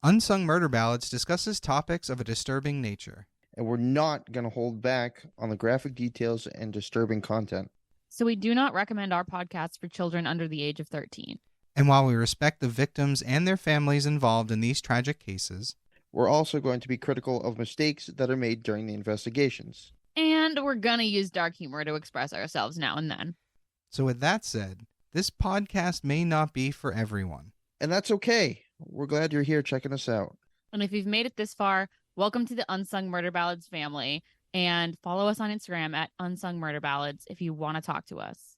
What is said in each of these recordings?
Unsung Murder Ballads discusses topics of a disturbing nature. And we're not going to hold back on the graphic details and disturbing content. So we do not recommend our podcast for children under the age of 13. And while we respect the victims and their families involved in these tragic cases, we're also going to be critical of mistakes that are made during the investigations. And we're going to use dark humor to express ourselves now and then. So with that said, this podcast may not be for everyone. And that's okay. We're glad you're here checking us out. And if you've made it this far, welcome to the Unsung Murder Ballads family. And follow us on Instagram at Unsung Murder Ballads if you want to talk to us.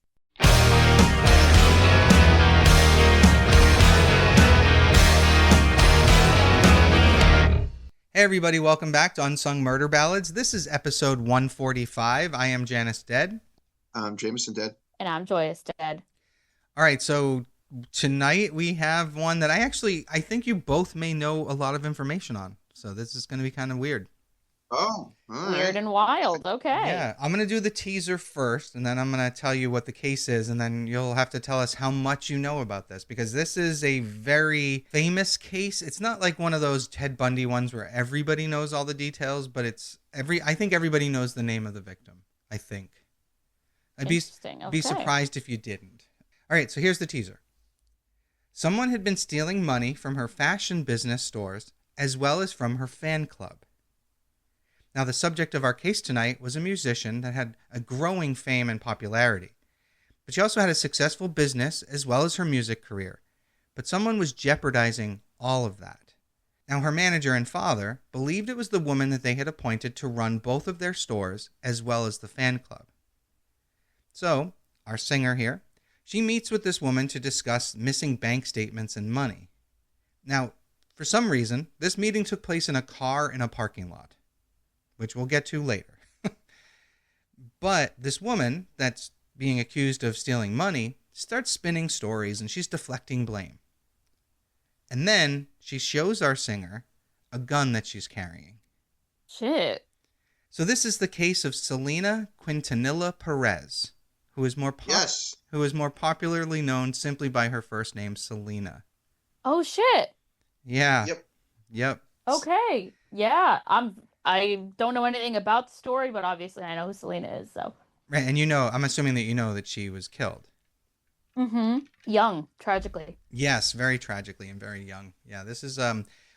Hey everybody, welcome back to Unsung Murder Ballads. This is episode 145. I am Janus Dead. I'm Jameson Dead. And I'm Joyous Dead. All right, so tonight we have one that I think you both may know a lot of information on. So this is going to be kind of weird. Oh, all weird right. And wild. Okay. Yeah, I'm going to do the teaser first, and then I'm going to tell you what the case is, and then you'll have to tell us how much you know about this, because this is a very famous case. It's not like one of those Ted Bundy ones where everybody knows all the details, but I think everybody knows the name of the victim, I think. I'd be surprised if you didn't. All right, so here's the teaser. Someone had been stealing money from her fashion business stores as well as from her fan club. Now, the subject of our case tonight was a musician that had a growing fame and popularity. But she also had a successful business as well as her music career. But someone was jeopardizing all of that. Now, her manager and father believed it was the woman that they had appointed to run both of their stores as well as the fan club. So, our singer here, she meets with this woman to discuss missing bank statements and money. Now, for some reason, this meeting took place in a car in a parking lot, which we'll get to later. But this woman that's being accused of stealing money starts spinning stories and she's deflecting blame. And then she shows our singer a gun that she's carrying. Shit. So this is the case of Selena Quintanilla Perez, who is more popularly known simply by her first name, Selena. Oh, shit. Yeah. Yep. Okay. Yeah. I don't know anything about the story, but obviously I know who Selena is, so. Right, and I'm assuming that you know that she was killed. Mm-hmm. Young, tragically. Yes, very tragically and very young. Yeah, this is,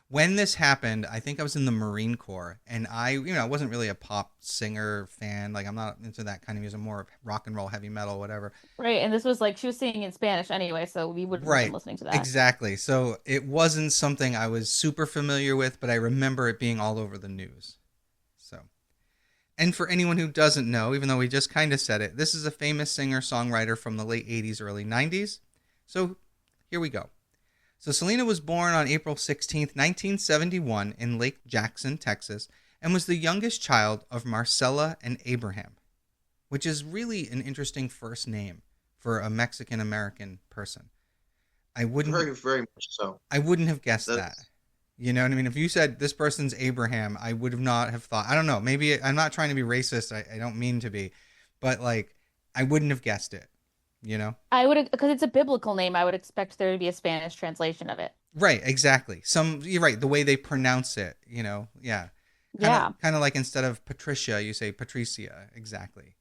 when this happened, I think I was in the Marine Corps, and I wasn't really a pop singer fan. Like, I'm not into that kind of music, more rock and roll, heavy metal, whatever. Right, and this was like, she was singing in Spanish anyway, so we wouldn't have been listening to that. Exactly. So it wasn't something I was super familiar with, but I remember it being all over the news. So, and for anyone who doesn't know, even though we just kind of said it, this is a famous singer-songwriter from the late 80s, early 90s. So here we go. So Selena was born on April 16th, 1971 in Lake Jackson, Texas, and was the youngest child of Marcella and Abraham, which is really an interesting first name for a Mexican-American person. Very, very much so. I wouldn't have guessed that. You know what I mean? If you said this person's Abraham, I would have not have thought. I don't know. Maybe I'm not trying to be racist. I don't mean to be. But, like, I wouldn't have guessed it. You know? I would, because it's a biblical name, I would expect there to be a Spanish translation of it. Right, exactly. You're right, the way they pronounce it, yeah. Kind of like instead of Patricia, you say Patricia, exactly.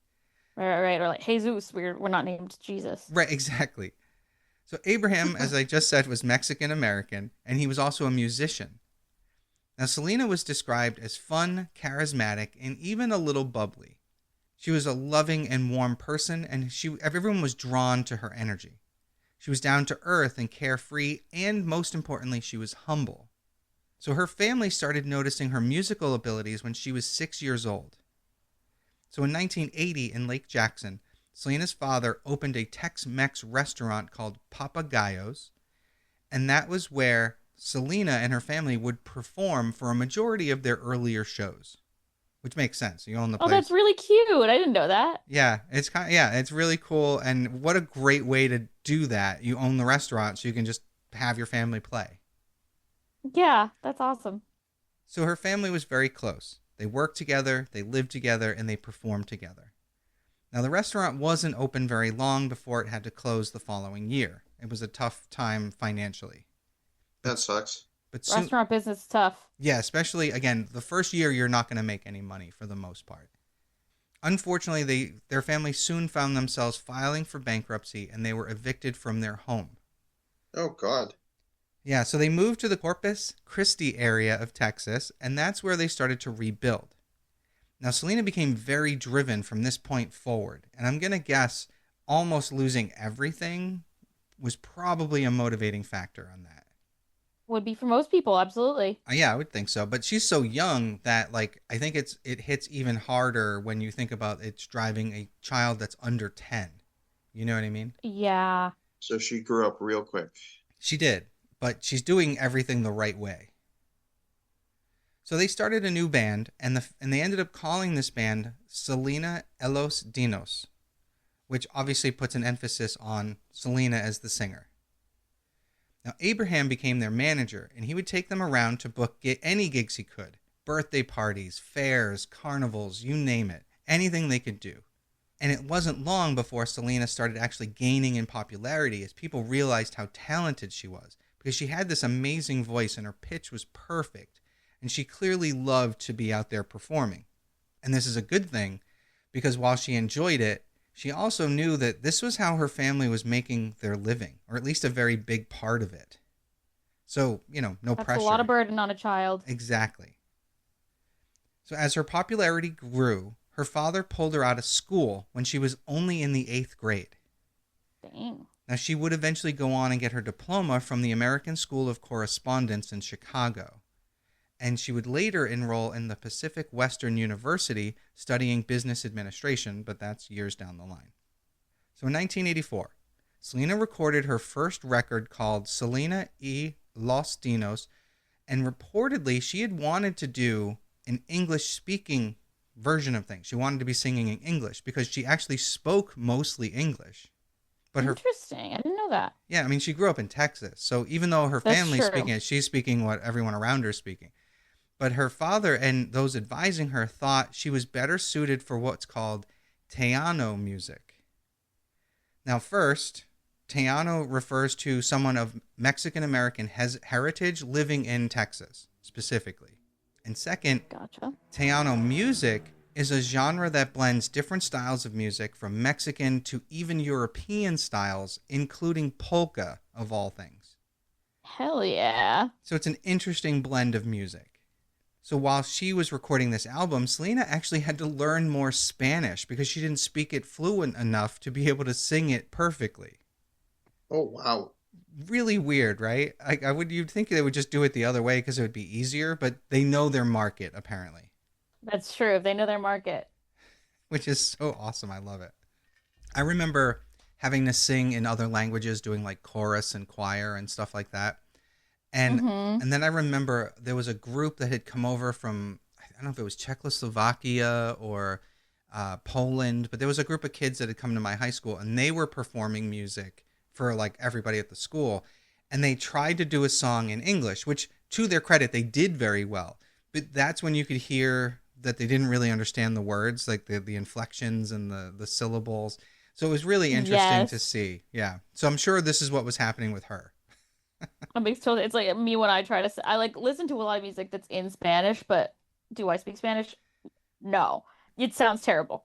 Right, or like Jesus, we're not named Jesus. Right, exactly. So Abraham, as I just said, was Mexican-American, and he was also a musician. Now, Selena was described as fun, charismatic, and even a little bubbly. She was a loving and warm person, and everyone was drawn to her energy. She was down to earth and carefree, and most importantly, she was humble. So her family started noticing her musical abilities when she was 6 years old. So in 1980 in Lake Jackson, Selena's father opened a Tex-Mex restaurant called Papagayos, and that was where Selena and her family would perform for a majority of their earlier shows. Which makes sense. You own the place. Oh, that's really cute. I didn't know that. Yeah, it's really cool, and what a great way to do that. You own the restaurant, so you can just have your family play. Yeah, that's awesome. So her family was very close. They worked together, they lived together, and they performed together. Now, the restaurant wasn't open very long before it had to close the following year. It was a tough time financially. That sucks. But soon, Restaurant business is tough. yeah, especially, again, the first year you're not going to make any money for the most part. Unfortunately, their family soon found themselves filing for bankruptcy, and they were evicted from their home. Oh, God. Yeah, so they moved to the Corpus Christi area of Texas, and that's where they started to rebuild. Now, Selena became very driven from this point forward, and I'm going to guess almost losing everything was probably a motivating factor on that. Would be for most people, absolutely. Yeah, I would think so. But she's so young that, like, I think it hits even harder when you think about it's driving a child that's under 10. You know what I mean? Yeah. So she grew up real quick. She did, but she's doing everything the right way. So they started a new band, and they ended up calling this band Selena y los Dinos, which obviously puts an emphasis on Selena as the singer. Now, Abraham became their manager, and he would take them around to book any gigs he could. Birthday parties, fairs, carnivals, you name it. Anything they could do. And it wasn't long before Selena started actually gaining in popularity as people realized how talented she was, because she had this amazing voice and her pitch was perfect, and she clearly loved to be out there performing. And this is a good thing, because while she enjoyed it, she also knew that this was how her family was making their living, or at least a very big part of it. So, no That's pressure. a lot of burden on a child. Exactly. So as her popularity grew, her father pulled her out of school when she was only in the 8th grade. Dang. Now, she would eventually go on and get her diploma from the American School of Correspondence in Chicago. And she would later enroll in the Pacific Western University studying business administration, but that's years down the line. So in 1984, Selena recorded her first record called Selena y los Dinos, and reportedly she had wanted to do an English-speaking version of things. She wanted to be singing in English because she actually spoke mostly English. But Interesting. I didn't know that. Yeah, I mean, she grew up in Texas, so even though her That's family's true. speaking it, she's speaking what everyone around her is speaking. But her father and those advising her thought she was better suited for what's called Tejano music. Now, first, Tejano refers to someone of Mexican-American heritage living in Texas, specifically. And second, Gotcha. Tejano music is a genre that blends different styles of music from Mexican to even European styles, including polka, of all things. Hell yeah. So it's an interesting blend of music. So while she was recording this album, Selena actually had to learn more Spanish because she didn't speak it fluent enough to be able to sing it perfectly. Oh, wow. Really weird, right? You'd think they would just do it the other way because it would be easier, but they know their market, apparently. That's true. If they know their market. Which is so awesome. I love it. I remember having to sing in other languages, doing like chorus and choir and stuff like that. And then I remember there was a group that had come over from, I don't know if it was Czechoslovakia or Poland, but there was a group of kids that had come to my high school, and they were performing music for like everybody at the school. And they tried to do a song in English, which to their credit, they did very well. But that's when you could hear that they didn't really understand the words, like the inflections and the syllables. So it was really interesting to see. Yeah. So I'm sure this is what was happening with her. That makes total. It's like me when I try to. I like listen to a lot of music that's in Spanish, but do I speak Spanish? No. It sounds terrible.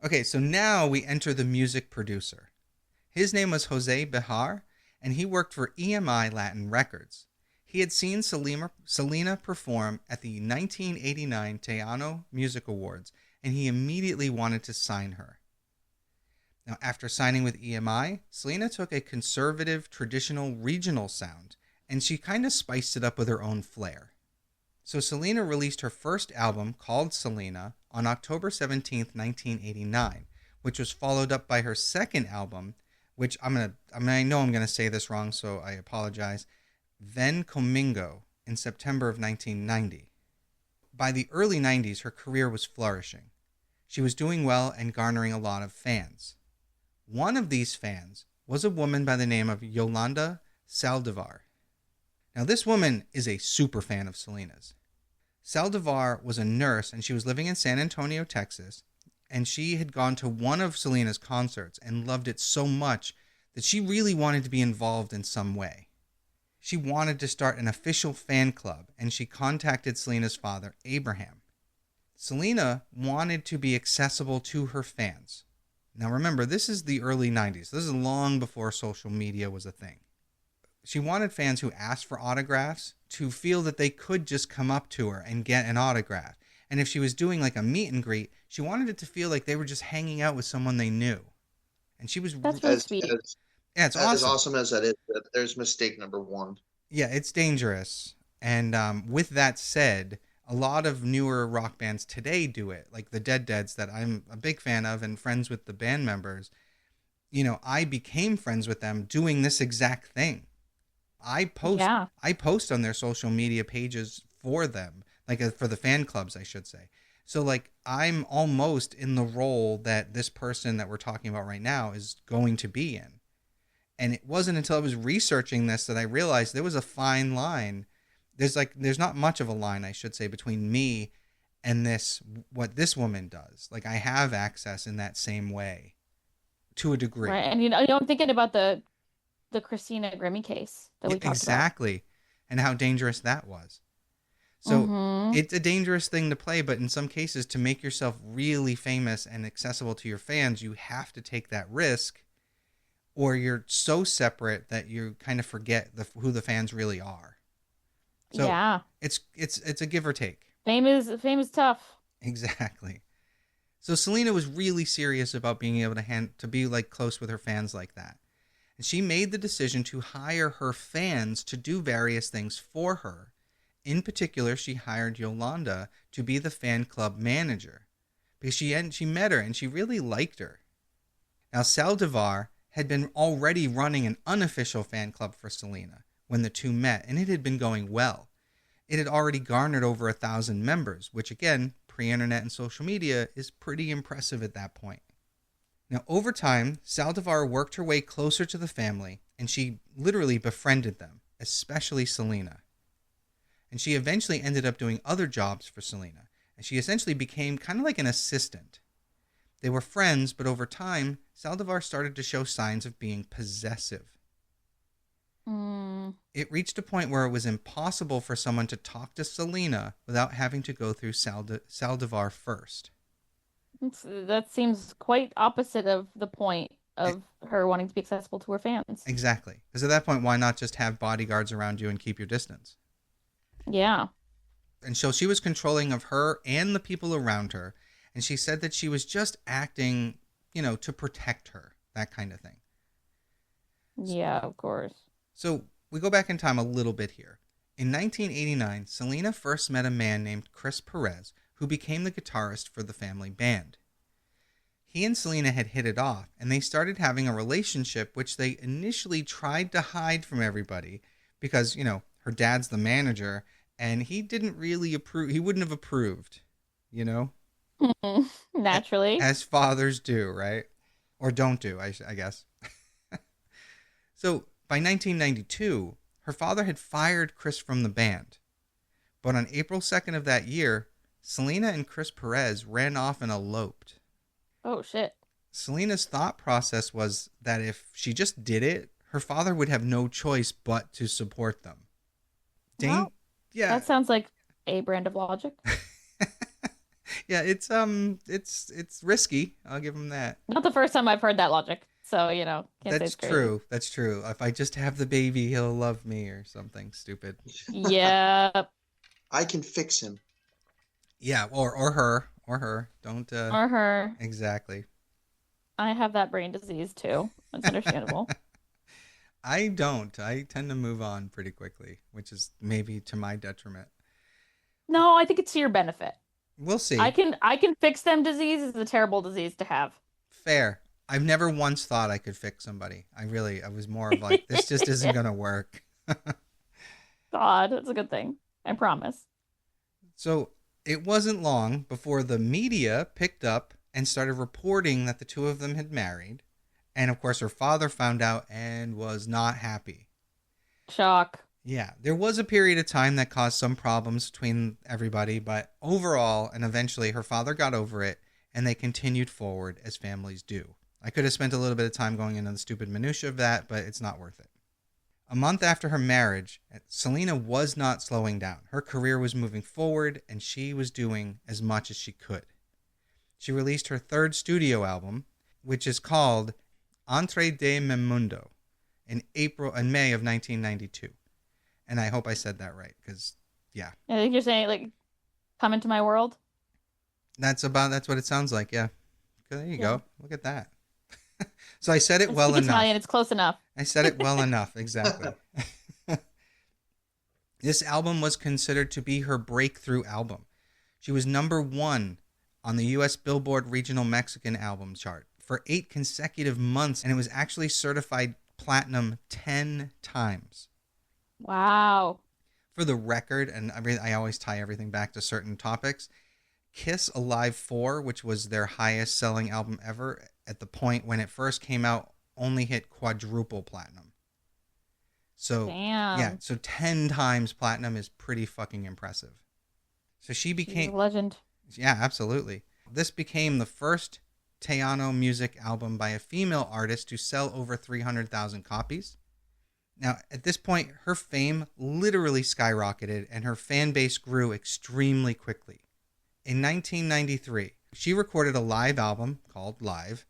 Okay, so now we enter the music producer. His name was Jose Behar, and he worked for EMI Latin Records. He had seen Selena perform at the 1989 Tejano Music Awards, and he immediately wanted to sign her. Now, after signing with EMI, Selena took a conservative, traditional, regional sound, and she kind of spiced it up with her own flair. So Selena released her first album, called Selena, on October 17th, 1989, which was followed up by her second album, which I know I'm going to say this wrong, so I apologize, Ven Conmigo, in September of 1990. By the early 90s, her career was flourishing. She was doing well and garnering a lot of fans. One of these fans was a woman by the name of Yolanda Saldivar. Now, this woman is a super fan of Selena's. Saldivar was a nurse, and she was living in San Antonio, Texas, and she had gone to one of Selena's concerts and loved it so much that she really wanted to be involved in some way. She wanted to start an official fan club, and she contacted Selena's father, Abraham. Selena wanted to be accessible to her fans. Now remember, this is the early 90s. This is long before social media was a thing. She wanted fans who asked for autographs to feel that they could just come up to her and get an autograph. And if she was doing like a meet and greet, she wanted it to feel like they were just hanging out with someone they knew. And she was... That's really As sweet. Yeah, it's as awesome. awesome as that is, there's mistake number one. Yeah, it's dangerous. And with that said, a lot of newer rock bands today do it, like the Deads that I'm a big fan of and friends with the band members. You know, I became friends with them doing this exact thing. I post on their social media pages for them, like for the fan clubs, I should say. So like I'm almost in the role that this person that we're talking about right now is going to be in. And it wasn't until I was researching this that I realized there was a fine line. There's not much of a line, I should say, between me and what this woman does. Like I have access in that same way to a degree. Right. And I'm thinking about the Christina Grimmie case that we talked exactly. And how dangerous that was. So it's a dangerous thing to play, but in some cases, to make yourself really famous and accessible to your fans, you have to take that risk, or you're so separate that you kind of forget who the fans really are. So yeah. It's a give or take. Fame is tough. Exactly. So Selena was really serious about being able to be like close with her fans like that. And she made the decision to hire her fans to do various things for her. In particular, she hired Yolanda to be the fan club manager because she met her and she really liked her. Now, Saldivar had been already running an unofficial fan club for Selena when the two met, and it had been going well. It had already garnered over 1,000 members, which again, pre-internet and social media, is pretty impressive at that point. Now, over time, Saldivar worked her way closer to the family, and she literally befriended them, especially Selena. And she eventually ended up doing other jobs for Selena, and she essentially became kind of like an assistant. They were friends, but over time, Saldivar started to show signs of being possessive. It reached a point where it was impossible for someone to talk to Selena without having to go through Saldivar first. That seems quite opposite of the point of her wanting to be accessible to her fans. Exactly. Because at that point, why not just have bodyguards around you and keep your distance? Yeah. And so she was controlling of her and the people around her. And she said that she was just acting, to protect her, that kind of thing. Yeah, of course. So we go back in time a little bit here. In 1989, Selena first met a man named Chris Perez, who became the guitarist for the family band. He and Selena had hit it off, and they started having a relationship which they initially tried to hide from everybody because, her dad's the manager, and he didn't really approve. He wouldn't have approved, Naturally. As fathers do, right? Or don't do, I guess. So by 1992, her father had fired Chris from the band. But on April 2nd of that year, Selena and Chris Perez ran off and eloped. Oh, shit. Selena's thought process was that if she just did it, her father would have no choice but to support them. Well, yeah. That sounds like a brand of logic. Yeah, it's risky. I'll give him that. Not the first time I've heard that logic. So, can't say That's it's crazy. true. That's true. If I just have the baby, he'll love me or something stupid. Yeah. I can fix him. Yeah, or her. Don't Or her. Exactly. I have that brain disease too. It's understandable. I don't. I tend to move on pretty quickly, which is maybe to my detriment. No, I think it's to your benefit. We'll see. I can fix them disease is a terrible disease to have. Fair. I've never once thought I could fix somebody. I was more of like, this just isn't going to work. God, that's a good thing. I promise. So it wasn't long before the media picked up and started reporting that the two of them had married. And of course, her father found out and was not happy. Shock. Yeah, there was a period of time that caused some problems between everybody, but overall, and eventually her father got over it, and they continued forward as families do. I could have spent a little bit of time going into the stupid minutia of that, but it's not worth it. A month after her marriage, Selena was not slowing down. Her career was moving forward, and she was doing as much as she could. She released her third studio album, which is called Entre de Mi Mundo, in May of 1992. And I hope I said that right, because, yeah. I think you're saying, like, come into my world. That's what it sounds like, yeah. There you Yeah. go. Look at that. So I said it I well speak enough. Italian, it's close enough. I said it well enough, exactly. This album was considered to be her breakthrough album. She was number 1 on the U.S. Billboard Regional Mexican Album chart for 8 consecutive months, and it was actually certified platinum 10 times. Wow. For the record, and I always tie everything back to certain topics, Kiss Alive 4, which was their highest selling album ever, at the point when it first came out, only hit quadruple platinum. So, Damn. yeah, so 10 times platinum is pretty fucking impressive. So she She's became... a legend. Yeah, absolutely. This became the first Teano music album by a female artist to sell over 300,000 copies. Now, at this point, her fame literally skyrocketed and her fan base grew extremely quickly. In 1993, she recorded a live album called Live,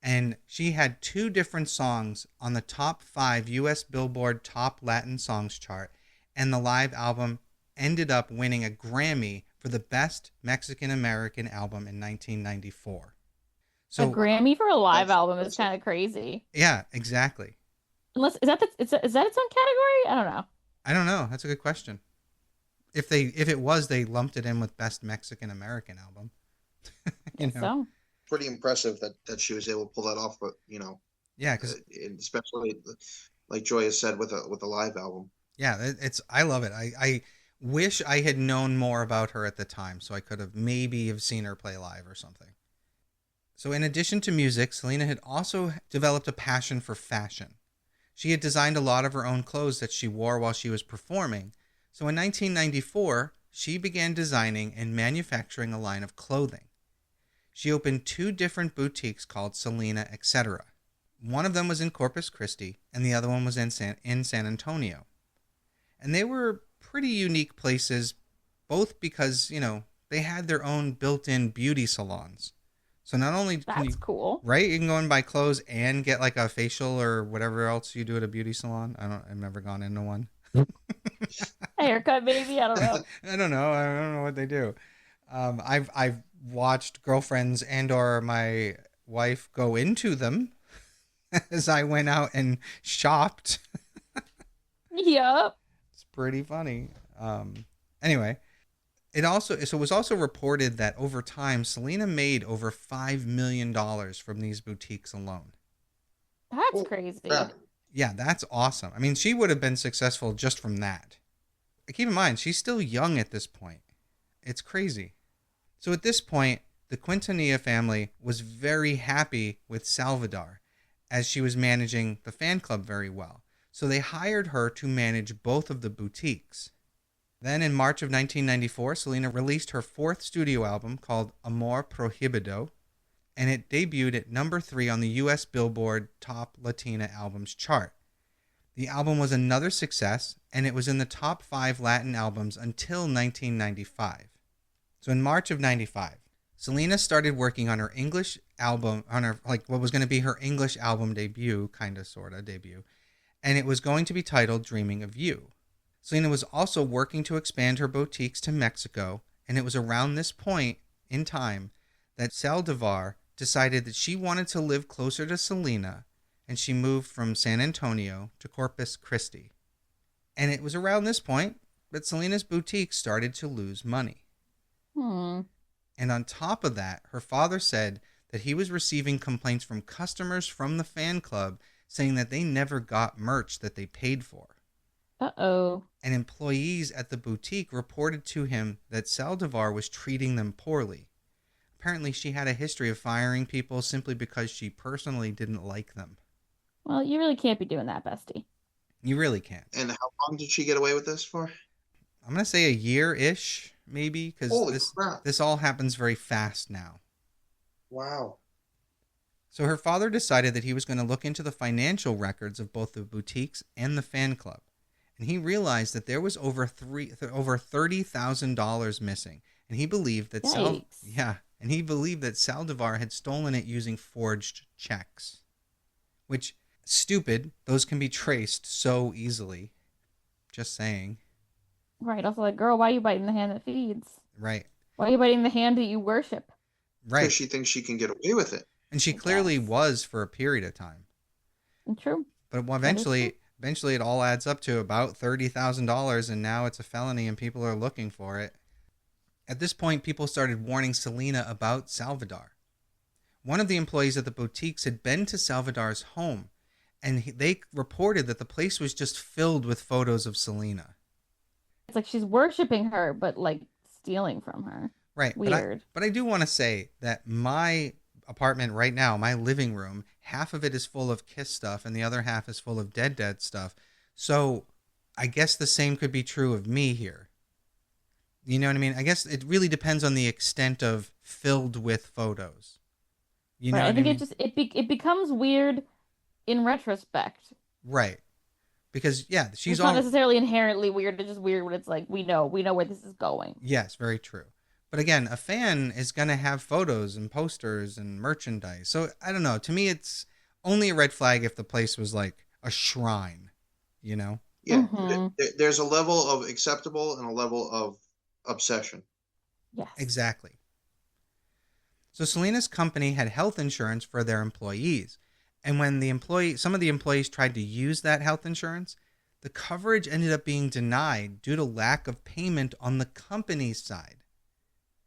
and she had 2 different songs on the top 5 U.S. Billboard Top Latin Songs chart, and the live album ended up winning a Grammy for the Best Mexican-American Album in 1994. So, a Grammy for a live That's- album is kind of crazy. yeah, exactly. Unless is that its own category? I don't know. I don't know. That's a good question. If it was, they lumped it in with Best Mexican-American Album. Guess so. Pretty impressive that she was able to pull that off, but Yeah, because especially like Joyous said with a live album. yeah, I love it. I wish I had known more about her at the time, so I could have maybe seen her play live or something. So in addition to music, Selena had also developed a passion for fashion. She had designed a lot of her own clothes that she wore while she was performing. So in 1994, she began designing and manufacturing a line of clothing. She opened 2 different boutiques called Selena, etc. One of them was in Corpus Christi, and the other one was in San Antonio. And they were pretty unique places, both because, they had their own built-in beauty salons. So not only can That's cool. right, you can go and buy clothes and get like a facial or whatever else you do at a beauty salon. I've never gone into one. Haircut, maybe. I don't know. I don't know what they do. I've watched girlfriends and or my wife go into them as I went out and shopped. Yep. It's pretty funny. Anyway, it was also reported that over time, Selena made over $5 million from these boutiques alone. That's crazy. Yeah, that's awesome. I mean, she would have been successful just from that. Keep in mind, she's still young at this point. It's crazy. So at this point, the Quintanilla family was very happy with Salvador, as she was managing the fan club very well. So they hired her to manage both of the boutiques. Then in March of 1994, Selena released her 4th studio album called Amor Prohibido, and it debuted at number 3 on the U.S. Billboard Top Latina Albums chart. The album was another success, and it was in the top 5 Latin albums until 1995. So in March of 95, Selena started working on her English album, on her what was going to be her English album debut, sort of debut, and it was going to be titled Dreaming of You. Selena was also working to expand her boutiques to Mexico, and it was around this point in time that Saldivar decided that she wanted to live closer to Selena, and she moved from San Antonio to Corpus Christi. And it was around this point that Selena's boutique started to lose money. And on top of that, her father said that he was receiving complaints from customers from the fan club saying that they never got merch that they paid for. Uh-oh. And employees at the boutique reported to him that Saldivar was treating them poorly. Apparently, she had a history of firing people simply because she personally didn't like them. Well, you really can't be doing that, bestie. You really can't. And how long did she get away with this for? I'm going to say a year-ish, maybe, because Holy crap. this all happens very fast now. Wow. So her father decided that he was going to look into the financial records of both the boutiques and the fan club. And he realized that there was over $30,000 missing. And he believed that Yikes. Saldivar had stolen it using forged checks. Which, stupid, those can be traced so easily. Just saying. Right. Also, like, girl, why are you biting the hand that feeds? Right. Why are you biting the hand that you worship? Right. Because she thinks she can get away with it. And she clearly was for a period of time. True. But eventually it all adds up to about $30,000, and now it's a felony and people are looking for it. At this point, people started warning Selena about Salvador. One of the employees at the boutiques had been to Salvador's home, and they reported that the place was just filled with photos of Selena. It's like she's worshiping her, but like stealing from her. Right. Weird. But I do want to say that my apartment right now, my living room, half of it is full of Kiss stuff and the other half is full of Dead stuff. So I guess the same could be true of me here. You know what I mean? I guess it really depends on the extent of filled with photos. You know Right. what I think mean? it becomes weird in retrospect. Right. Because she's It's not necessarily inherently weird. It's just weird when it's like we know where this is going. Yes, very true. But again, a fan is going to have photos and posters and merchandise. So I don't know. To me, it's only a red flag if the place was like a shrine, you know? Yeah. Mm-hmm. There's a level of acceptable and a level of obsession. Yes. Exactly. So Selena's company had health insurance for their employees. And when some of the employees tried to use that health insurance, the coverage ended up being denied due to lack of payment on the company's side.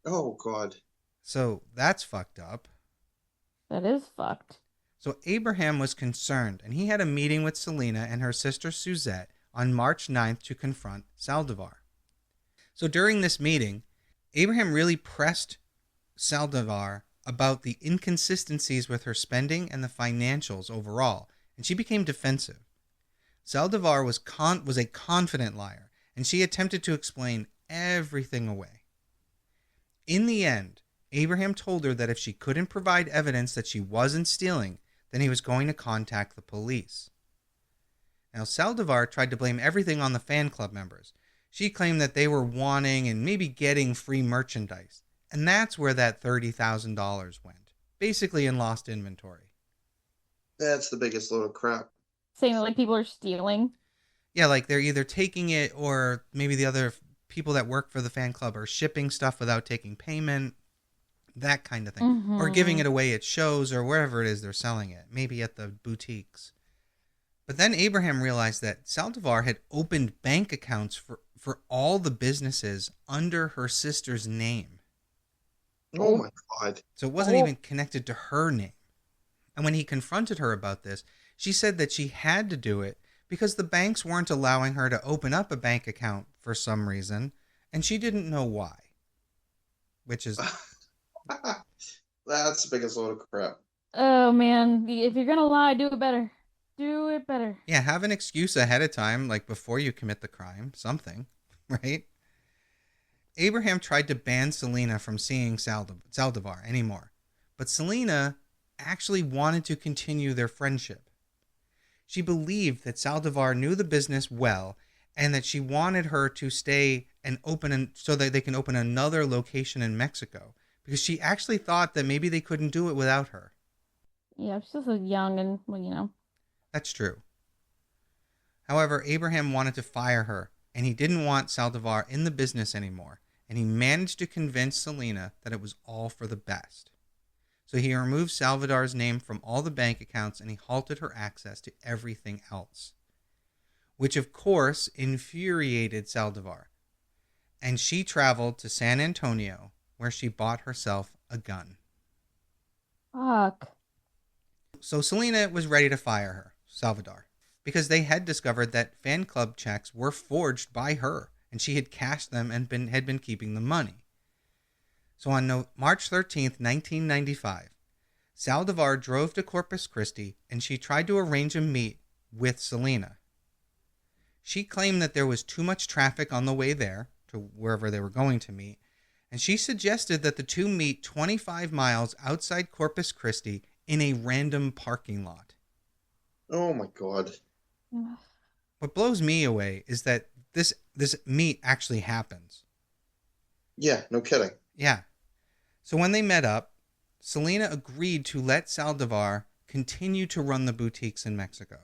Oh, God. So that's fucked up. That is fucked. So Abraham was concerned, and he had a meeting with Selena and her sister Suzette on March 9th to confront Saldivar. So during this meeting, Abraham really pressed Saldivar about the inconsistencies with her spending and the financials overall, and she became defensive. Saldivar was a confident liar, and she attempted to explain everything away. In the end, Abraham told her that if she couldn't provide evidence that she wasn't stealing, then he was going to contact the police. Now, Saldivar tried to blame everything on the fan club members. She claimed that they were wanting and maybe getting free merchandise. And that's where that $30,000 went. Basically in lost inventory. That's the biggest load of crap. Saying that like people are stealing. Yeah, like they're either taking it or maybe the other people that work for the fan club are shipping stuff without taking payment. That kind of thing. Mm-hmm. Or giving it away at shows or wherever it is they're selling it. Maybe at the boutiques. But then Abraham realized that Saldivar had opened bank accounts for all the businesses under her sister's name. Oh, my God. So it wasn't even connected to her name. And when he confronted her about this, she said that she had to do it because the banks weren't allowing her to open up a bank account for some reason, and she didn't know why. Which is... That's the biggest load of crap. Oh man, if you're gonna lie, do it better. Do it better. Yeah, have an excuse ahead of time, like before you commit the crime. Something, right? Abraham tried to ban Selena from seeing Saldivar anymore, but Selena actually wanted to continue their friendship. She believed that Saldivar knew the business well and that she wanted her to stay and so that they can open another location in Mexico because she actually thought that maybe they couldn't do it without her. Yeah, she's so young and, well, you know. That's true. However, Abraham wanted to fire her, and he didn't want Saldivar in the business anymore, and he managed to convince Selena that it was all for the best. So he removed Salvador's name from all the bank accounts, and he halted her access to everything else, which of course infuriated Saldivar. And she traveled to San Antonio, where she bought herself a gun. Fuck. So Selena was ready to fire her, Salvador, because they had discovered that fan club checks were forged by her, and she had cashed them and had been keeping the money. So on March 13th, 1995, Saldivar drove to Corpus Christi, and she tried to arrange a meet with Selena. She claimed that there was too much traffic on the way there, to wherever they were going to meet, and she suggested that the two meet 25 miles outside Corpus Christi in a random parking lot. Oh my God. What blows me away is that this meet actually happens. Yeah, no kidding. Yeah. So when they met up, Selena agreed to let Saldivar continue to run the boutiques in Mexico.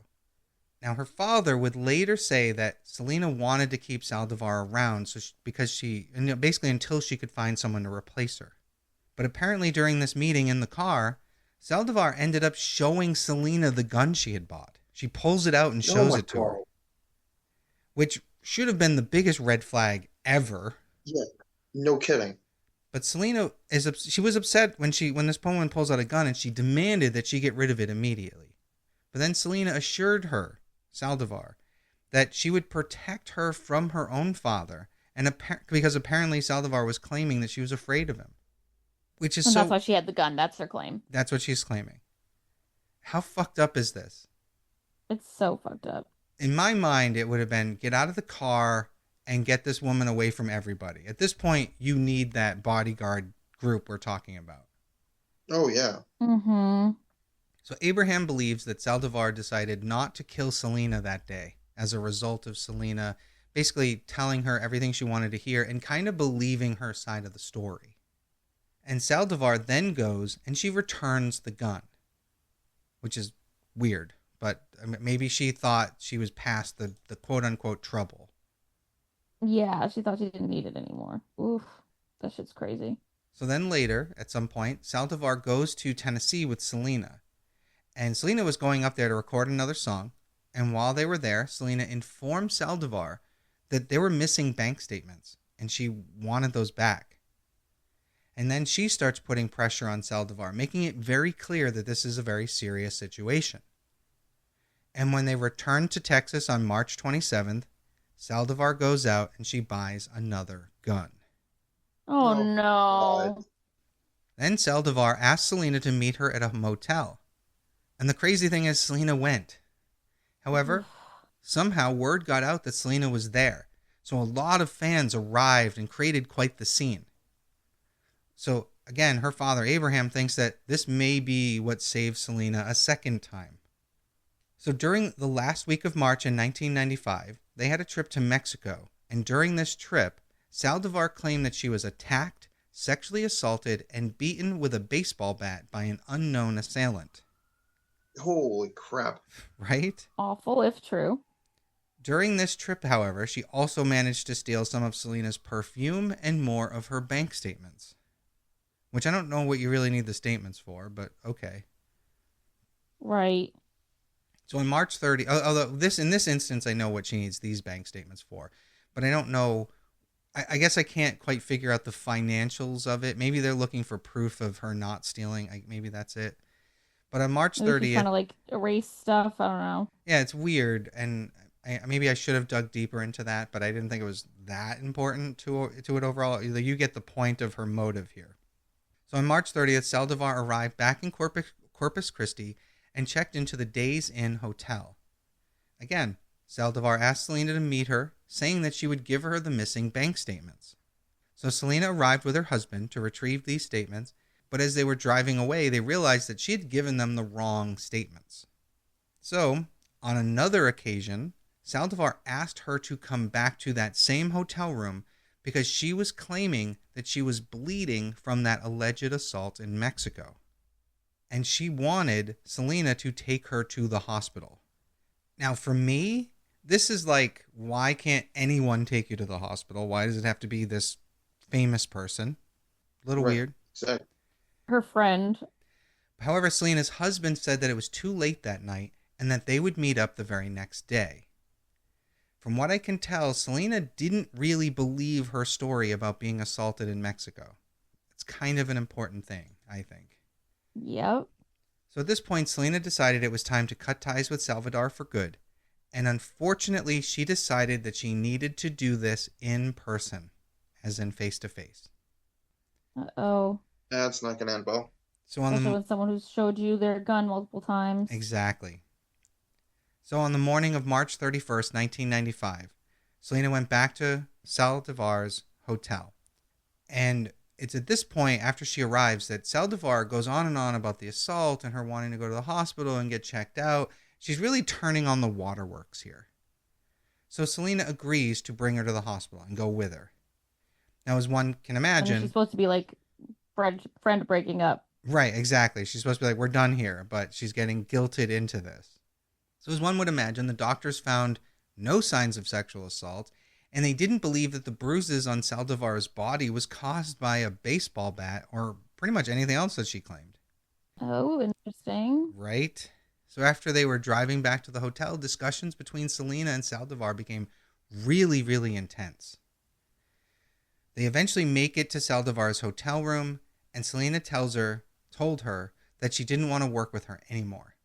Now, her father would later say that Selena wanted to keep Saldivar around basically until she could find someone to replace her. But apparently during this meeting in the car, Saldivar ended up showing Selena the gun she had bought. She pulls it out and Oh shows my it to her, God. which should have been the biggest red flag ever. Yeah, no kidding. But Selena she was upset when this woman pulls out a gun, and she demanded that she get rid of it immediately. But then Selena assured her, Saldivar, that she would protect her from her own father, and because apparently Saldivar was claiming that she was afraid of him. Which is And so... that's why she had the gun. That's her claim. That's what she's claiming. How fucked up is this? It's so fucked up. In my mind, it would have been get out of the car and get this woman away from everybody. At this point, you need that bodyguard group we're talking about. Oh yeah. Mm-hmm. So Abraham believes that Saldivar decided not to kill Selena that day as a result of Selena basically telling her everything she wanted to hear and kind of believing her side of the story. And Saldivar then goes and she returns the gun, which is weird, but maybe she thought she was past the quote-unquote trouble. Yeah, she thought she didn't need it anymore. Oof, that shit's crazy. So then later, at some point, Saldivar goes to Tennessee with Selena. And Selena was going up there to record another song. And while they were there, Selena informed Saldivar that they were missing bank statements and she wanted those back. And then she starts putting pressure on Saldivar, making it very clear that this is a very serious situation. And when they return to Texas on March 27th, Saldivar goes out and she buys another gun. Oh, Oh, no. God. Then Saldivar asks Selena to meet her at a motel. And the crazy thing is Selena went. However, somehow word got out that Selena was there. So a lot of fans arrived and created quite the scene. So again, her father Abraham thinks that this may be what saved Selena a second time. So during the last week of March in 1995, they had a trip to Mexico. And during this trip, Saldivar claimed that she was attacked, sexually assaulted, and beaten with a baseball bat by an unknown assailant. Holy crap. Right? Awful if true. During this trip, however, she also managed to steal some of Selena's perfume and more of her bank statements. Which I don't know what you really need the statements for, but okay. Right. So on March 30, although in this instance, I know what she needs these bank statements for, but I don't know. I guess I can't quite figure out the financials of it. Maybe they're looking for proof of her not stealing. Maybe that's it. But on March 30th, Trying to like erase stuff. I don't know. yeah, it's weird, and maybe I should have dug deeper into that, but I didn't think it was that important to it overall. You get the point of her motive here. So on March 30th, Saldivar arrived back in Corpus Christi and checked into the Days Inn Hotel. Again, Saldivar asked Selena to meet her, saying that she would give her the missing bank statements. So Selena arrived with her husband to retrieve these statements, but as they were driving away, they realized that she had given them the wrong statements. So, on another occasion, Saldivar asked her to come back to that same hotel room because she was claiming that she was bleeding from that alleged assault in Mexico. And she wanted Selena to take her to the hospital. Now, for me, this is like, why can't anyone take you to the hospital? Why does it have to be this famous person? A little Right. weird. Exactly. Her friend. However, Selena's husband said that it was too late that night and that they would meet up the very next day. From what I can tell, Selena didn't really believe her story about being assaulted in Mexico. It's kind of an important thing, I think. Yep. So at this point, Selena decided it was time to cut ties with Saldivar for good. And unfortunately, she decided that she needed to do this in person, as in face-to-face. Uh-oh. That's not gonna end well. So on Especially the when someone who's showed you their gun multiple times. Exactly. So on the morning of March 31st, 1995, Selena went back to Saldivar's hotel. And it's at this point, after she arrives, that Saldivar goes on and on about the assault and her wanting to go to the hospital and get checked out. She's really turning on the waterworks here. So Selena agrees to bring her to the hospital and go with her. Now, as one can And imagine... she's supposed to be like friend breaking up. Right, exactly. She's supposed to be like, we're done here, but she's getting guilted into this. So as one would imagine, the doctors found no signs of sexual assault, and they didn't believe that the bruises on Saldivar's body was caused by a baseball bat or pretty much anything else that she claimed. Oh, interesting. Right? So after they were driving back to the hotel, discussions between Selena and Saldivar became really, really intense. They eventually make it to Saldivar's hotel room, and Selena told her that she didn't want to work with her anymore.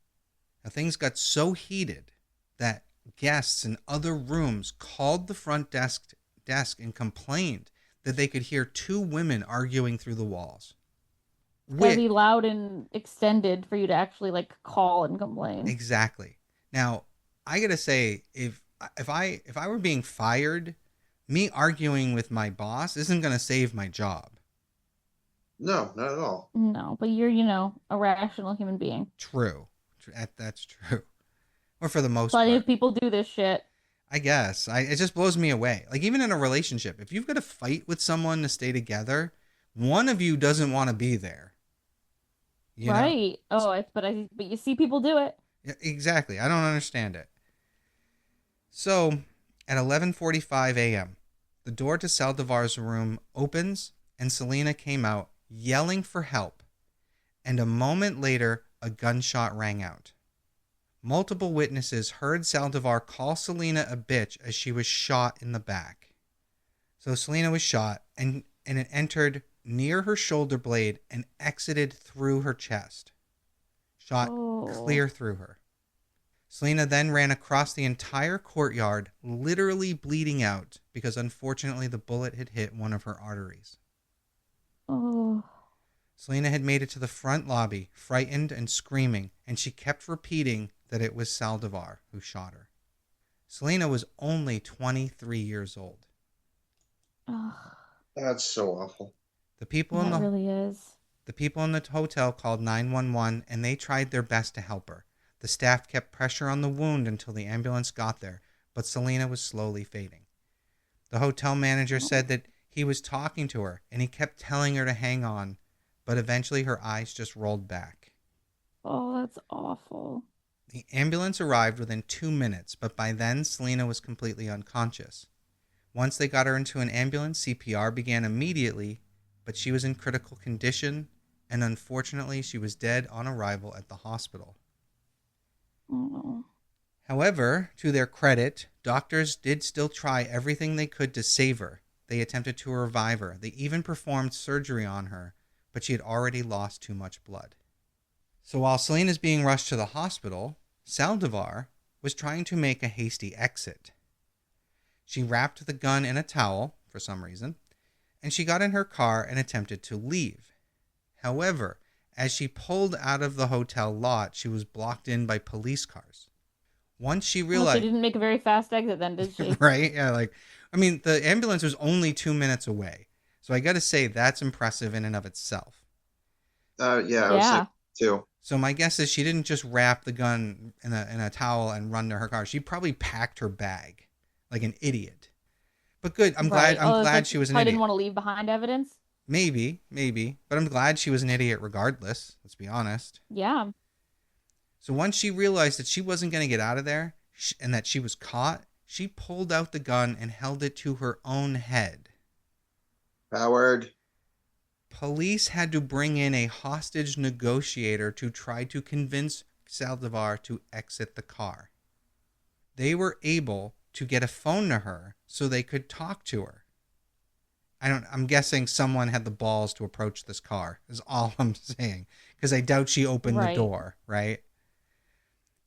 Now, things got so heated that guests in other rooms called the front desk and complained that they could hear two women arguing through the walls. Gotta be loud and extended for you to actually like call and complain. Exactly. Now, I gotta say, if I were being fired, me arguing with my boss isn't gonna save my job. No, not at all. No, but you're, a rational human being. True. That's true. Or for the most Plenty part. of people do this shit. I guess. It just blows me away. Like, even in a relationship, if you've got to fight with someone to stay together, one of you doesn't want to be there. You know? Right. Oh, but you see people do it. Yeah, exactly. I don't understand it. So, at 11:45 a.m., the door to Saldivar's room opens, and Selena came out yelling for help. And a moment later, a gunshot rang out. Multiple witnesses heard Saldivar call Selena a bitch as she was shot in the back. So Selena was shot, and it entered near her shoulder blade and exited through her chest. Shot clear through her. Selena then ran across the entire courtyard, literally bleeding out because unfortunately the bullet had hit one of her arteries. Oh. Selena had made it to the front lobby, frightened and screaming, and she kept repeating that it was Saldivar who shot her. Selena was only 23 years old. That's so awful. The people really is. The people in the hotel called 911, and they tried their best to help her. The staff kept pressure on the wound until the ambulance got there, but Selena was slowly fading. The hotel manager said that he was talking to her, and he kept telling her to hang on, but eventually her eyes just rolled back. Oh, that's awful. The ambulance arrived within 2 minutes, but by then Selena was completely unconscious. Once they got her into an ambulance, CPR began immediately, but she was in critical condition, and unfortunately she was dead on arrival at the hospital. Oh. However, to their credit, doctors did still try everything they could to save her. They attempted to revive her. They even performed surgery on her, but she had already lost too much blood. So while Selena's being rushed to the hospital, Saldivar was trying to make a hasty exit. She wrapped the gun in a towel, for some reason, and she got in her car and attempted to leave. However, as she pulled out of the hotel lot, she was blocked in by police cars. Once she realized... She didn't make a very fast exit then, did she? Right? Yeah, the ambulance was only 2 minutes away. So I got to say, that's impressive in and of itself. Yeah, I would say too. So my guess is she didn't just wrap the gun in a towel and run to her car. She probably packed her bag like an idiot. But good. I'm glad she was an idiot. Didn't want to leave behind evidence? Maybe. But I'm glad she was an idiot regardless. Let's be honest. Yeah. So once she realized that she wasn't going to get out of there and that she was caught, she pulled out the gun and held it to her own head. Howard. Police had to bring in a hostage negotiator to try to convince Saldivar to exit the car. They were able to get a phone to her so they could talk to her. I'm guessing someone had the balls to approach this car, is all I'm saying. Because I doubt she opened the door, right?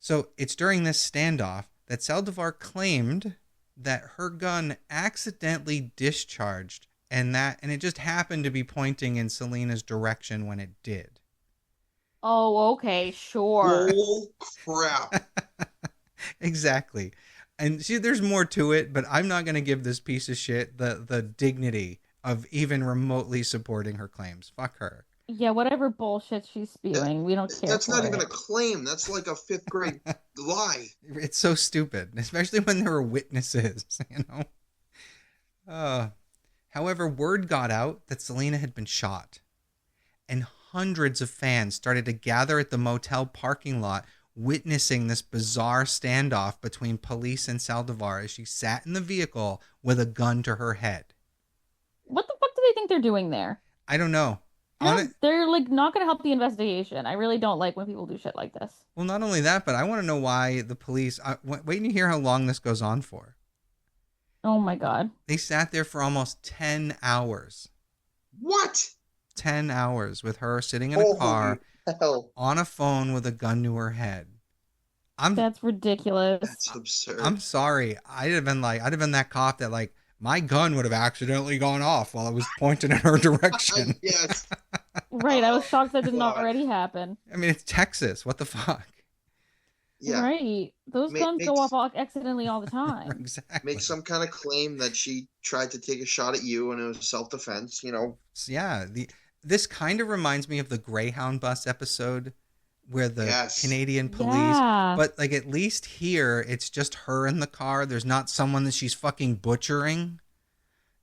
So it's during this standoff that Saldivar claimed that her gun accidentally discharged and it just happened to be pointing in Selena's direction when it did. Oh, okay, sure. Oh, crap. Exactly. And see, there's more to it, but I'm not going to give this piece of shit the dignity of even remotely supporting her claims. Fuck her. Yeah, whatever bullshit she's spewing, we don't care That's not for even it. a claim. That's like a fifth grade lie. It's so stupid, especially when there were witnesses, you know? However, word got out that Selena had been shot, and hundreds of fans started to gather at the motel parking lot, witnessing this bizarre standoff between police and Saldivar as she sat in the vehicle with a gun to her head. What the fuck do they think they're doing there? I don't know. No, they're like not going to help the investigation. I really don't like when people do shit like this. Well, not only that, but I want to know why the police. Wait to hear how long this goes on for. Oh my God. They sat there for almost 10 hours. What? 10 hours with her sitting in a car Hell. on a phone with a gun to her head. That's ridiculous. That's absurd. I'm sorry. I'd have been that cop that like my gun would have accidentally gone off while I was pointing in her direction. Yes. Right. I was shocked that didn't God. already happen. I mean, it's Texas. What the fuck? Yeah. Right. Those guns go off accidentally all the time. Exactly. Make some kind of claim that she tried to take a shot at you and it was self-defense, you know. So, yeah. This kind of reminds me of the Greyhound bus episode where the Canadian police, but like at least here it's just her in the car. There's not someone that she's fucking butchering,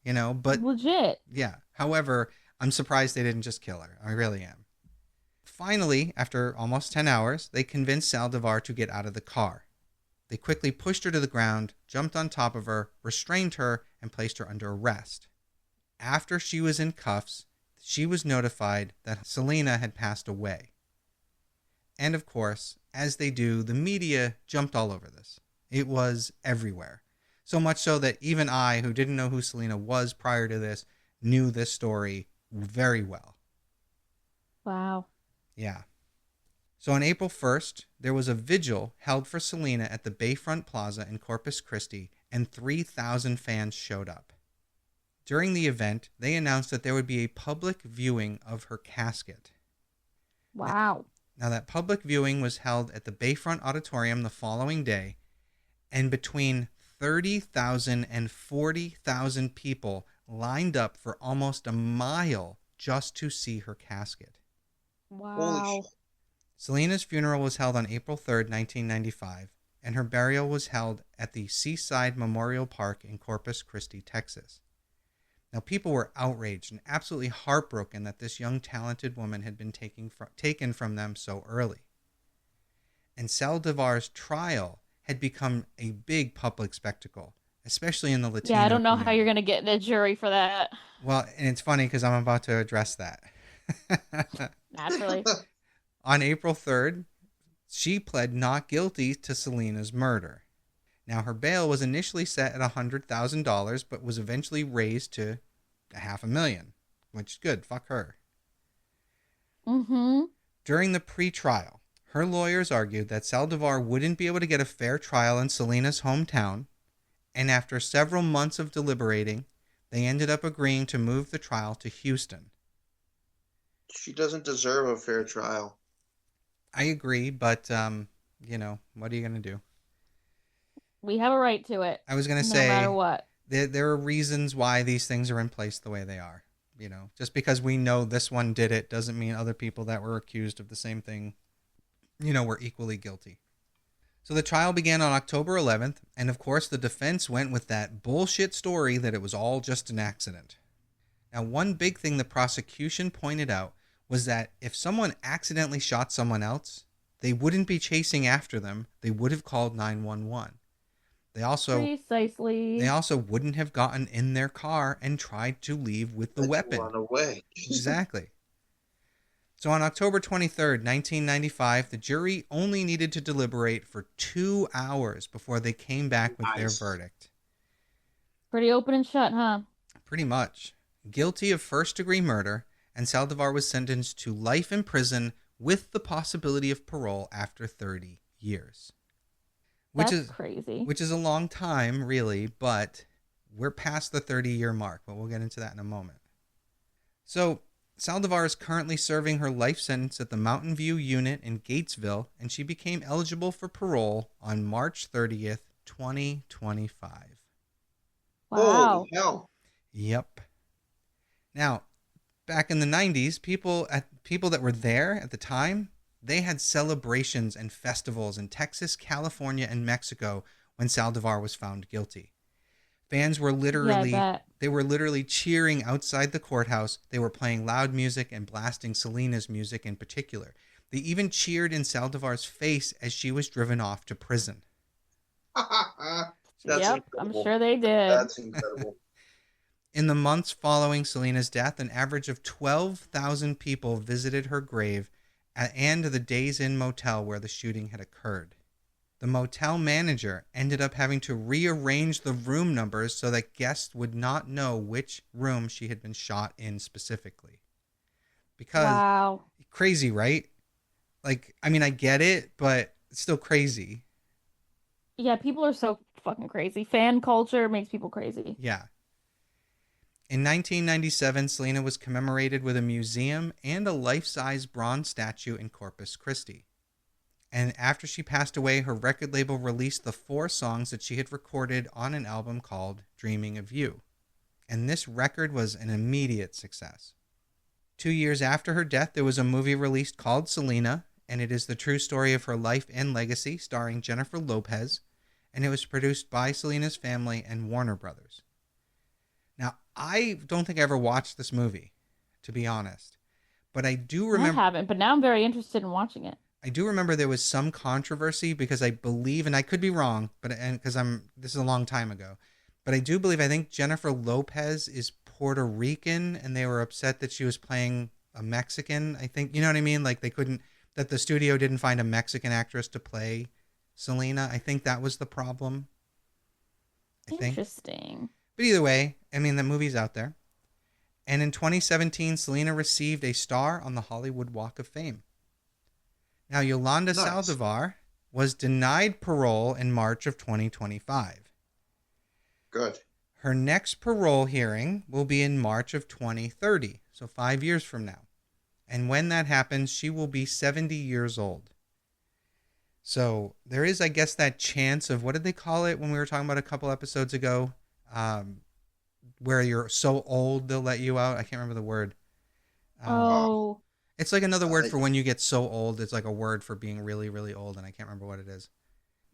you know, but legit. Yeah. However, I'm surprised they didn't just kill her. I really am. Finally, after almost 10 hours, they convinced Saldivar to get out of the car. They quickly pushed her to the ground, jumped on top of her, restrained her, and placed her under arrest. After she was in cuffs, she was notified that Selena had passed away. And of course, as they do, the media jumped all over this. It was everywhere. So much so that even I, who didn't know who Selena was prior to this, knew this story very well. Wow. Yeah. So on April 1st, there was a vigil held for Selena at the Bayfront Plaza in Corpus Christi, and 3,000 fans showed up. During the event, they announced that there would be a public viewing of her casket. Wow. Now, that public viewing was held at the Bayfront Auditorium the following day, and between 30,000 and 40,000 people lined up for almost a mile just to see her casket. Wow. Selena's funeral was held on April 3rd, 1995, and her burial was held at the Seaside Memorial Park in Corpus Christi, Texas. Now, people were outraged and absolutely heartbroken that this young, talented woman had been taken from them so early. And Saldivar's trial had become a big public spectacle, especially in the Latino Yeah, I don't know community. how you're going to get in a jury for that. Well, and it's funny because I'm about to address that. Naturally. On April 3rd, she pled not guilty to Selena's murder. Now, her bail was initially set at $100,000, but was eventually raised to $500,000, which is good. Fuck her. Mm-hmm. During the pre-trial, her lawyers argued that Saldivar wouldn't be able to get a fair trial in Selena's hometown, and after several months of deliberating, they ended up agreeing to move the trial to Houston. She doesn't deserve a fair trial. I agree, but, you know, what are you going to do? We have a right to it. I was going to say, no matter what. There are reasons why these things are in place the way they are. You know, just because we know this one did it doesn't mean other people that were accused of the same thing, you know, were equally guilty. So the trial began on October 11th, and of course the defense went with that bullshit story that it was all just an accident. Now, one big thing the prosecution pointed out was that if someone accidentally shot someone else, they wouldn't be chasing after them. They would have called 911. They also wouldn't have gotten in their car and tried to leave with the weapon. Run away. Exactly. So on October 23rd, 1995, the jury only needed to deliberate for 2 hours before they came back with their verdict. Pretty open and shut, huh? Pretty much. Guilty of first-degree murder, and Saldivar was sentenced to life in prison with the possibility of parole after 30 years. That's crazy. Which is a long time, really, but we're past the 30-year mark, but we'll get into that in a moment. So, Saldivar is currently serving her life sentence at the Mountain View unit in Gatesville, and she became eligible for parole on March 30th, 2025. Wow. Holy hell. Yep. Now, back in the 90s, people that were there at the time, they had celebrations and festivals in Texas, California, and Mexico when Saldivar was found guilty. Fans were Yeah, I bet. they were literally cheering outside the courthouse. They were playing loud music and blasting Selena's music in particular. They even cheered in Saldivar's face as she was driven off to prison. That's Yep, I'm incredible. sure they did. That's incredible. In the months following Selena's death, an average of 12,000 people visited her grave and the Days Inn motel where the shooting had occurred. The motel manager ended up having to rearrange the room numbers so that guests would not know which room she had been shot in specifically. Because, Wow. crazy, right? Like, I mean, I get it, but it's still crazy. Yeah, people are so fucking crazy. Fan culture makes people crazy. Yeah. In 1997, Selena was commemorated with a museum and a life-size bronze statue in Corpus Christi. And after she passed away, her record label released the 4 songs that she had recorded on an album called Dreaming of You. And this record was an immediate success. 2 years after her death, there was a movie released called Selena, and it is the true story of her life and legacy, starring Jennifer Lopez, and it was produced by Selena's family and Warner Brothers. Now, I don't think I ever watched this movie, to be honest, but I do remember. I haven't, but now I'm very interested in watching it. I do remember there was some controversy because I believe, and I could be wrong, but this is a long time ago, but I do believe, I think Jennifer Lopez is Puerto Rican, and they were upset that she was playing a Mexican. I think, you know what I mean? Like that the studio didn't find a Mexican actress to play Selena. I think that was the problem. Interesting. But either way, I mean, the movie's out there. And in 2017, Selena received a star on the Hollywood Walk of Fame. Now, Yolanda Nice. Saldivar was denied parole in March of 2025. Good. Her next parole hearing will be in March of 2030, so 5 years from now. And when that happens, she will be 70 years old. So there is, I guess, that chance of, what did they call it when we were talking about a couple episodes ago? Where you're so old they'll let you out. I can't remember the word. Oh, It's like another word for when you get so old. It's like a word for being really, really old, and I can't remember what it is.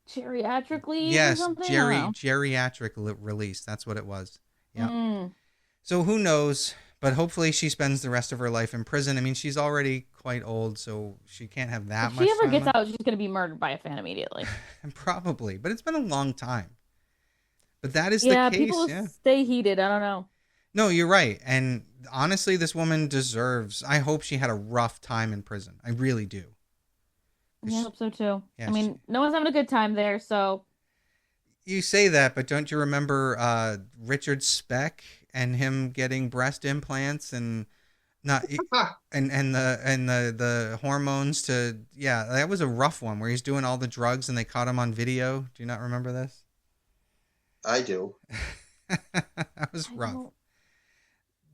geriatric leave or Yes, something? I don't know. geriatric release. That's what it was. Yeah. Mm. So who knows? But hopefully she spends the rest of her life in prison. I mean, she's already quite old, so she can't have that If much she ever time gets left. out, she's going to be murdered by a fan immediately. Probably, but it's been a long time. But that is Yeah, the case. people Yeah. stay heated. I don't know. No, you're right. And honestly, this woman deserves. I hope she had a rough time in prison. I really do. Yeah, I hope so too. Yeah, I mean, no one's having a good time there, so You say that, but don't you remember Richard Speck and him getting breast implants and not and the hormones to, yeah, that was a rough one where he's doing all the drugs and they caught him on video. Do you not remember this? I do. That was I rough. don't-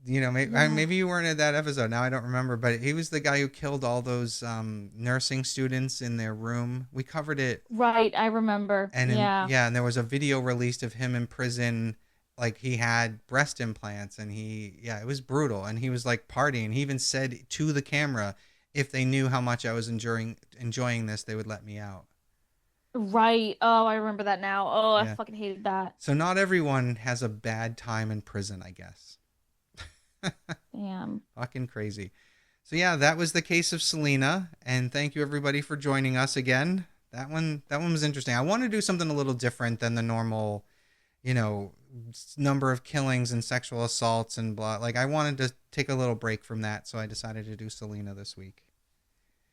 You know, Yeah. maybe you weren't at that episode. Now I don't remember, but he was the guy who killed all those nursing students in their room. We covered it, Right, I remember. and Yeah. and there was a video released of him in prison, like he had breast implants, and it was brutal, and he was like partying. He even said to the camera, if they knew how much I was enjoying this, they would let me out. Right. Oh, I remember that now. Oh, I Yeah. fucking hated that. So not everyone has a bad time in prison, I guess. Damn. Fucking crazy. So yeah, that was the case of Selena, and thank you everybody for joining us again. That one was interesting. I want to do something a little different than the normal, number of killings and sexual assaults and blah. Like, I wanted to take a little break from that, so I decided to do Selena this week.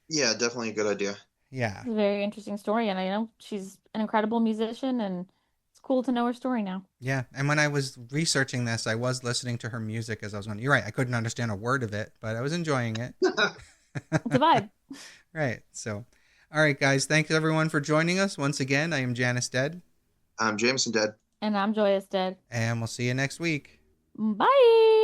Yeah, definitely a good idea. Yeah. It's a very interesting story, and I know she's an incredible musician, and it's cool to know her story now. Yeah. And when I was researching this, I was listening to her music as I was going. You're right. I couldn't understand a word of it, but I was enjoying it. It's a vibe. Right. So, all right, guys. Thanks everyone for joining us once again. I am Janus Dead, I'm Jameson Dead. And I'm Joyous Dead. and we'll see you next week. Bye.